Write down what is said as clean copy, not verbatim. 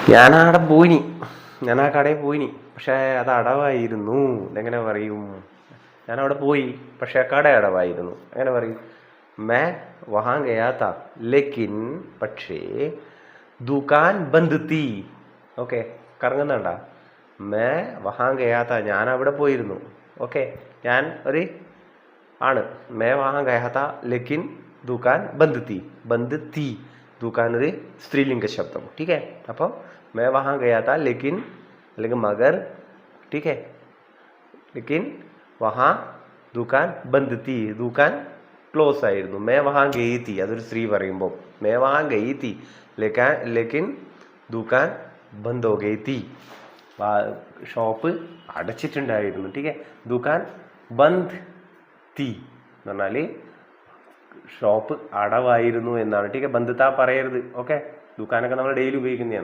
ഞാനവിടെ പോയിനി, ഞാൻ ആ കടയിൽ പോയിനി, പക്ഷേ അത് അടവായിരുന്നു. എങ്ങനെ പറയും? ഞാനവിടെ പോയി, പക്ഷെ ആ കട അടവായിരുന്നു. എങ്ങനെ പറയും? മേ വഹാ ഗയാ താ ലേക്കിൻ, പക്ഷേ ദുകാൻ ബന്ദ് തീ. ഓക്കെ, കറങ്ങുന്നുണ്ട? മേ വഹാ ഗയാ താ, ഞാൻ അവിടെ പോയിരുന്നു. ഓക്കെ, ഞാൻ ഒരു ആണ്. മേ വഹാ ഗയാ താ ലേക്കിൻ ദുകാൻ ബന്ദ് തീ. ബന്ദ് തീ, ദുകാൻ ഒരു സ്ത്രീലിംഗ ശബ്ദം. ठीक है, അപ്പോൾ मैं वहाँ गया था लेकिन, അല്ലെങ്കിൽ മഗർ, ठीक है, लेकिन वहाँ ദുകാൻ ബന്ദ് തീ, ദുകാൻ ക്ലോസ് ആയിരുന്നു. മേ വഹാ ഗയി തീ, അതൊരു സ്ത്രീ പറയുമ്പോൾ മേ വഹാ ഗയി തീ ലേക്കിൻ ദുകാൻ ബന്ദ് ഹോ ഗയി തീ, ഷോപ്പ് അടച്ചിട്ടുണ്ടായിരുന്നു. ठीक है, ദുകാൻ ബന്ദ് തീ എന്ന് പറഞ്ഞാൽ ഷോപ്പ് അടവായിരുന്നു എന്നാണ്. ठीक है, ബന്ദ് താ പറയരുത്. ഓക്കെ, ദുക്കാനൊക്കെ നമ്മൾ ഡെയിലി ഉപയോഗിക്കുന്നതാണ്.